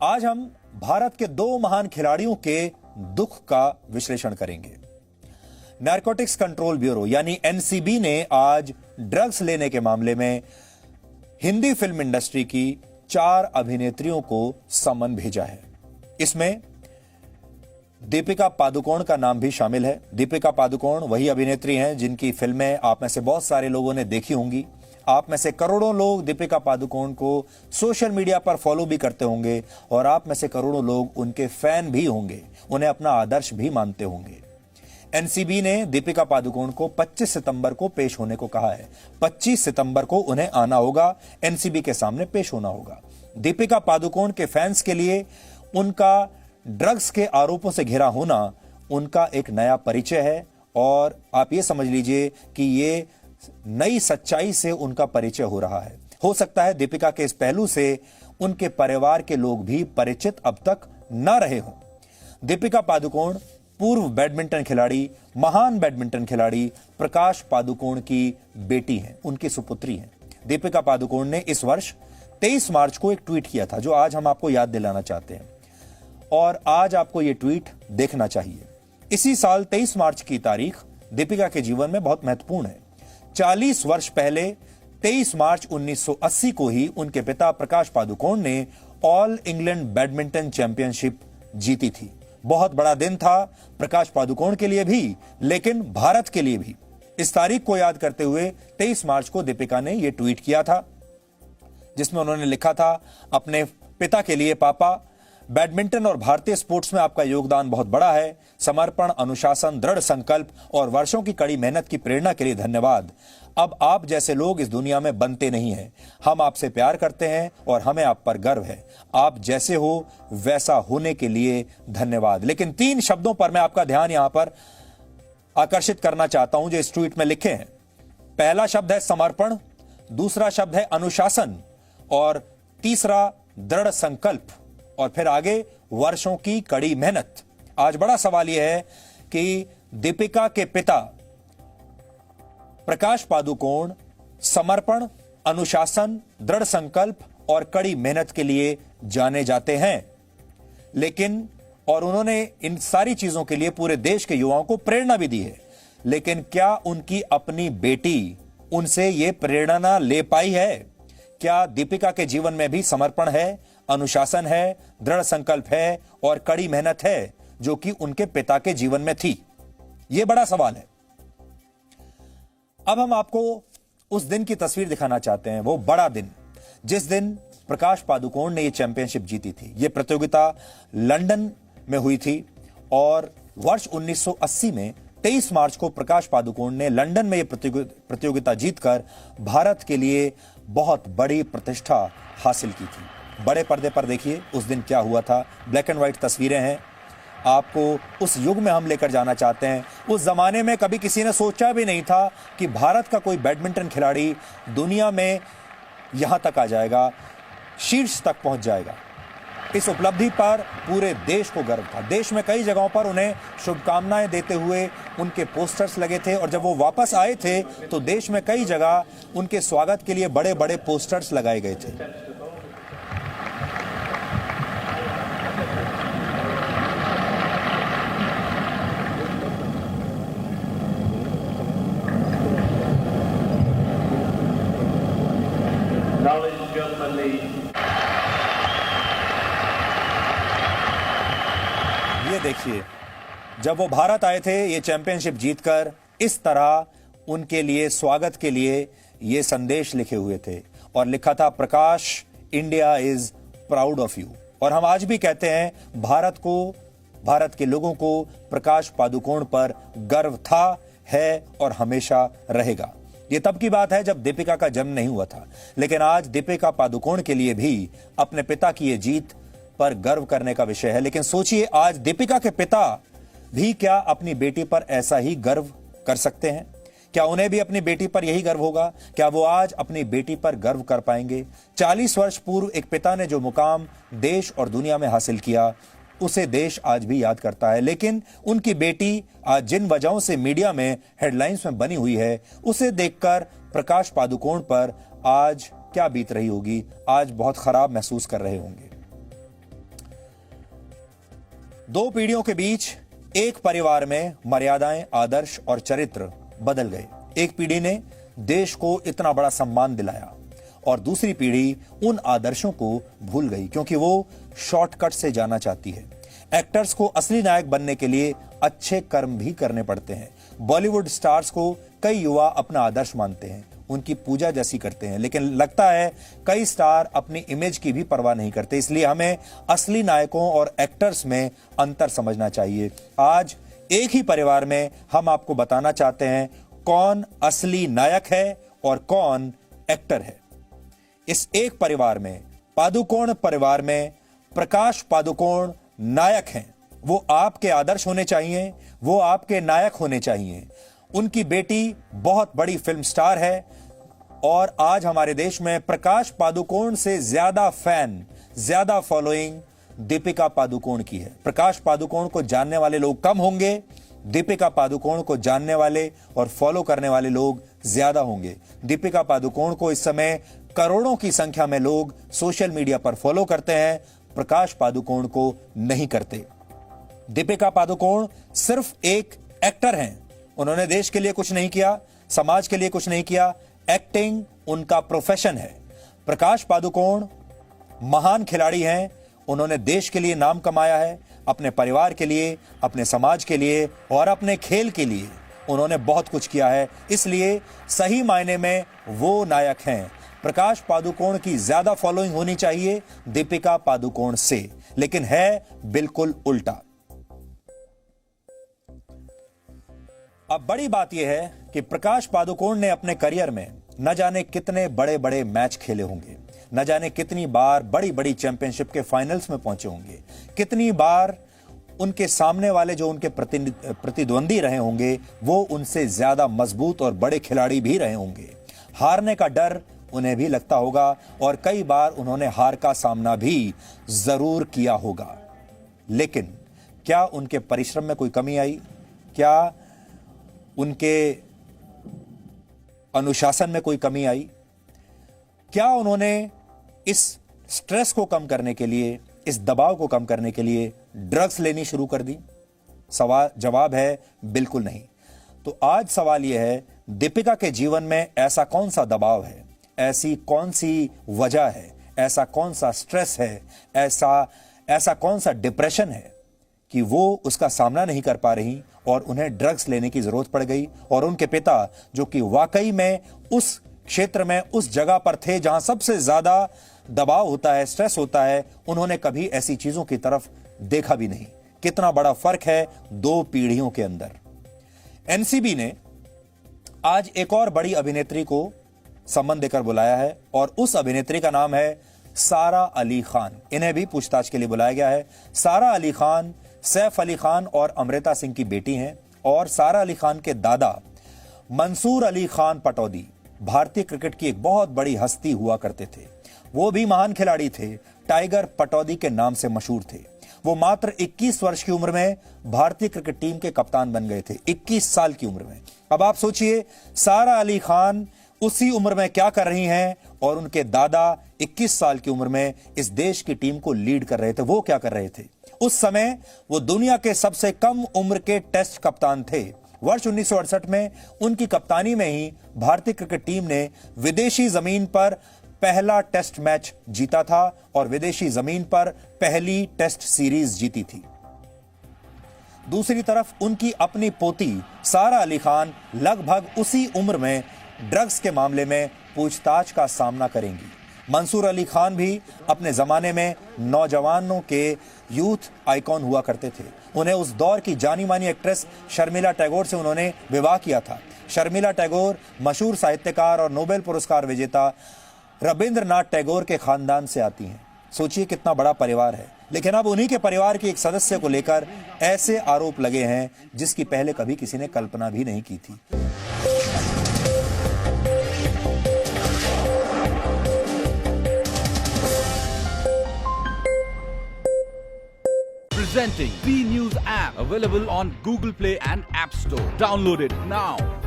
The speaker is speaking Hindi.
आज हम भारत के दो महान खिलाड़ियों के दुख का विश्लेषण करेंगे। नारकोटिक्स कंट्रोल ब्यूरो यानी एनसीबी ने आज ड्रग्स लेने के मामले में हिंदी फिल्म इंडस्ट्री की 4 अभिनेत्रियों को समन भेजा है। इसमें दीपिका पादुकोण का नाम भी शामिल है। दीपिका पादुकोण वही अभिनेत्री हैं जिनकी फिल्में आप में से बहुत सारे लोगों ने देखी होंगी। आप में से करोड़ों लोग दीपिका पादुकोण को सोशल मीडिया पर फॉलो भी करते होंगे और आप में से करोड़ों लोग उनके फैन भी होंगे, उन्हें अपना आदर्श भी मानते होंगे। एनसीबी ने दीपिका पादुकोण को 25 सितंबर को पेश होने को कहा है। 25 सितंबर को उन्हें आना होगा, एनसीबी के सामने पेश होना होगा। दीपिका पादुकोण के फैंस के लिए उनका ड्रग्स के आरोपों से घिरा होना उनका एक नया परिचय है और आप ये समझ लीजिए कि ये नई सच्चाई से उनका परिचय हो रहा है। हो सकता है दीपिका के इस पहलू से उनके परिवार के लोग भी परिचित अब तक न रहे हों। दीपिका पादुकोण पूर्व बैडमिंटन खिलाड़ी, महान बैडमिंटन खिलाड़ी प्रकाश पादुकोण की बेटी हैं, उनकी सुपुत्री हैं। दीपिका पादुकोण ने इस वर्ष 23 मार्च को एक ट्वीट किया था जो आज हम आपको याद दिलाना चाहते हैं और आज आपको यह ट्वीट देखना चाहिए। इसी साल 23 मार्च की तारीख दीपिका के जीवन में बहुत महत्वपूर्ण है। 40 वर्ष पहले 23 मार्च 1980 को ही उनके पिता प्रकाश पादुकोण ने ऑल इंग्लैंड बैडमिंटन चैंपियनशिप जीती थी। बहुत बड़ा दिन था प्रकाश पादुकोण के लिए भी, लेकिन भारत के लिए भी। इस तारीख को याद करते हुए 23 मार्च को दीपिका ने यह ट्वीट किया था जिसमें उन्होंने लिखा था, अपने पिता के लिए पापा, बैडमिंटन और भारतीय स्पोर्ट्स में आपका योगदान बहुत बड़ा है। समर्पण, अनुशासन, दृढ़ संकल्प और वर्षों की कड़ी मेहनत की प्रेरणा के लिए धन्यवाद। अब आप जैसे लोग इस दुनिया में बनते नहीं हैं। हम आपसे प्यार करते हैं और हमें आप पर गर्व है। आप जैसे हो वैसा होने के लिए धन्यवाद। लेकिन 3 शब्दों पर मैं आपका ध्यान यहां पर आकर्षित करना चाहता हूं जो इस ट्वीट में लिखे हैं। पहला शब्द है समर्पण, दूसरा शब्द है अनुशासन और तीसरा दृढ़ संकल्प और फिर आगे वर्षों की कड़ी मेहनत। आज बड़ा सवाल यह है कि दीपिका के पिता प्रकाश पादुकोण समर्पण, अनुशासन, दृढ़ संकल्प और कड़ी मेहनत के लिए जाने जाते हैं, लेकिन और उन्होंने इन सारी चीजों के लिए पूरे देश के युवाओं को प्रेरणा भी दी है। लेकिन क्या उनकी अपनी बेटी उनसे यह प्रेरणा ले पाई है? क्या दीपिका के जीवन में भी समर्पण है, अनुशासन है, दृढ़ संकल्प है और कड़ी मेहनत है जो कि उनके पिता के जीवन में थी? यह बड़ा सवाल है। अब हम आपको उस दिन की तस्वीर दिखाना चाहते हैं, वो बड़ा दिन जिस दिन प्रकाश पादुकोण ने यह चैंपियनशिप जीती थी। यह प्रतियोगिता लंदन में हुई थी और वर्ष 1980 में 23 मार्च को प्रकाश पादुकोण ने लंदन में यह प्रतियोगिता जीतकर भारत के लिए बहुत बड़ी प्रतिष्ठा हासिल की थी। बड़े पर्दे पर देखिए उस दिन क्या हुआ था। ब्लैक एंड व्हाइट तस्वीरें हैं। आपको उस युग में हम लेकर जाना चाहते हैं। उस जमाने में कभी किसी ने सोचा भी नहीं था कि भारत का कोई बैडमिंटन खिलाड़ी दुनिया में यहां तक आ जाएगा, शीर्ष तक पहुंच जाएगा। इस उपलब्धि पर पूरे देश को गर्व था। देश में कई जगहों पर उन्हें शुभकामनाएं देते हुए उनके पोस्टर्स लगे थे और जब वो वापस आए थे तो देश में कई जगह उनके स्वागत के लिए बड़े बड़े पोस्टर्स लगाए गए थे। ये देखिए, जब वो भारत आए थे ये चैंपियनशिप जीतकर, इस तरह उनके लिए स्वागत के लिए ये संदेश लिखे हुए थे और लिखा था, Prakash, India is proud of you. और हम आज भी कहते हैं भारत के लोगों को प्रकाश पादुकोण पर गर्व था, है और हमेशा रहेगा। ये तब की बात है जब दीपिका का जन्म नहीं हुआ था, लेकिन आज दीपिका पादुकोण के लिए भी अपने पिता की ये जीत पर गर्व करने का विषय है। लेकिन सोचिए, आज दीपिका के पिता भी क्या अपनी बेटी पर ऐसा ही गर्व कर सकते हैं? क्या उन्हें भी अपनी बेटी पर यही गर्व होगा? क्या वो आज अपनी बेटी पर गर्व कर पाएंगे? 40 वर्ष पूर्व एक पिता ने जो मुकाम देश और दुनिया में हासिल किया, उसे देश आज भी याद करता है। लेकिन उनकी बेटी आज जिन वजहों से मीडिया में हेडलाइंस में बनी हुई है, उसे देखकर प्रकाश पादुकोण पर आज क्या बीत रही होगी? आज बहुत खराब महसूस कर रहे होंगे। दो पीढ़ियों के बीच एक परिवार में मर्यादाएं, आदर्श और चरित्र बदल गए। एक पीढ़ी ने देश को इतना बड़ा सम्मान दिलाया और दूसरी पीढ़ी उन आदर्शों को भूल गई क्योंकि वो शॉर्टकट से जाना चाहती है। एक्टर्स को असली नायक बनने के लिए अच्छे कर्म भी करने पड़ते हैं। बॉलीवुड स्टार्स को कई युवा अपना आदर्श मानते हैं, उनकी पूजा जैसी करते हैं, लेकिन लगता है कई स्टार अपनी इमेज की भी परवाह नहीं करते। इसलिए हमें असली नायकों और एक्टर्स में अंतर समझना चाहिए। आज एक ही परिवार में हम आपको बताना चाहते हैं कौन असली नायक है और कौन एक्टर है। इस एक परिवार में, पादुकोण परिवार में, प्रकाश पादुकोण नायक हैं। वो आपके आदर्श होने चाहिए, वो आपके नायक होने चाहिए। उनकी बेटी बहुत बड़ी फिल्म स्टार है और आज हमारे देश में प्रकाश पादुकोण से ज्यादा फैन, ज्यादा फॉलोइंग दीपिका पादुकोण की है। प्रकाश पादुकोण को जानने वाले लोग कम होंगे, दीपिका पादुकोण को जानने वाले और फॉलो करने वाले लोग ज्यादा होंगे। दीपिका पादुकोण को इस समय करोड़ों की संख्या में लोग सोशल मीडिया पर फॉलो करते हैं, प्रकाश पादुकोण को नहीं करते। दीपिका पादुकोण सिर्फ एक एक्टर हैं। उन्होंने देश के लिए कुछ नहीं किया, समाज के लिए कुछ नहीं किया। एक्टिंग उनका प्रोफेशन है। प्रकाश पादुकोण महान खिलाड़ी हैं। उन्होंने देश के लिए नाम कमाया है, अपने परिवार के लिए, अपने समाज के लिए और अपने खेल के लिए उन्होंने बहुत कुछ किया है। इसलिए सही मायने में वो नायक हैं। प्रकाश पादुकोण की ज्यादा फॉलोइंग होनी चाहिए दीपिका पादुकोण से, लेकिन है बिल्कुल उल्टा। अब बड़ी बात यह है कि प्रकाश पादुकोण ने अपने करियर में न जाने कितने बड़े बड़े मैच खेले होंगे, न जाने कितनी बार बड़ी बड़ी चैंपियनशिप के फाइनल्स में पहुंचे होंगे, कितनी बार उनके सामने वाले जो उनके प्रतिद्वंदी रहे होंगे वो उनसे ज्यादा मजबूत और बड़े खिलाड़ी भी रहे होंगे। हारने का डर उन्हें भी लगता होगा और कई बार उन्होंने हार का सामना भी जरूर किया होगा। लेकिन क्या उनके परिश्रम में कोई कमी आई? क्या उनके अनुशासन में कोई कमी आई? क्या उन्होंने इस स्ट्रेस को कम करने के लिए, इस दबाव को कम करने के लिए ड्रग्स लेनी शुरू कर दी? जवाब है बिल्कुल नहीं। तो आज सवाल यह है, दीपिका के जीवन में ऐसा कौन सा दबाव है, ऐसी कौन सी वजह है, ऐसा कौन सा स्ट्रेस है, ऐसा कौन सा डिप्रेशन है कि वो उसका सामना नहीं कर पा रही और उन्हें ड्रग्स लेने की जरूरत पड़ गई। और उनके पिता, जो कि वाकई में उस क्षेत्र में, उस जगह पर थे जहां सबसे ज्यादा दबाव होता है, स्ट्रेस होता है, उन्होंने कभी ऐसी चीजों की तरफ देखा भी नहीं। कितना बड़ा फर्क है दो पीढ़ियों के अंदर। एनसीबी ने आज एक और बड़ी अभिनेत्री को सम्मान देकर बुलाया है और उस अभिनेत्री का नाम है सारा अली खान। इन्हें भी पूछताछ के लिए बुलाया गया है। सारा अली खान सैफ अली खान और अमृता सिंह की बेटी हैं और सारा अली खान के दादा मंसूर अली खान पटौदी भारतीय क्रिकेट की एक बहुत बड़ी हस्ती हुआ करते थे। वो भी महान खिलाड़ी थे, टाइगर पटौदी के नाम से मशहूर थे। वो मात्र 21 वर्ष की उम्र में भारतीय क्रिकेट टीम के कप्तान बन गए थे, 21 साल की उम्र में। अब आप सोचिए सारा अली खान उसी उम्र में क्या कर रही हैं और उनके दादा 21 साल की उम्र में इस देश की टीम को लीड कर रहे थे। वो क्या कर रहे थे? उस समय वो दुनिया के सबसे कम उम्र के टेस्ट कप्तान थे। वर्ष 1968 में उनकी कप्तानी में ही भारतीय क्रिकेट टीम ने विदेशी जमीन पर पहला टेस्ट मैच जीता था और विदेशी जमीन पर पहली टेस्ट सीरीज जीती थी। दूसरी तरफ उनकी अपनी पोती सारा अली खान लगभग उसी उम्र में ड्रग्स के मामले में पूछताछ का सामना करेंगी। मंसूर अली खान भी अपने जमाने में नौजवानों के यूथ आइकॉन हुआ करते थे। उन्हें उस दौर की जानी मानी एक्ट्रेस शर्मिला टैगोर से उन्होंने विवाह किया था। शर्मिला टैगोर मशहूर साहित्यकार और नोबेल पुरस्कार विजेता रविंद्रनाथ टैगोर के खानदान से आती हैं। सोचिए कितना बड़ा परिवार है। लेकिन अब उन्हीं के परिवार के एक सदस्य को लेकर ऐसे आरोप लगे हैं जिसकी पहले कभी किसी ने कल्पना भी नहीं की थी। Presenting B News app, available on Google Play and App Store. Download it now.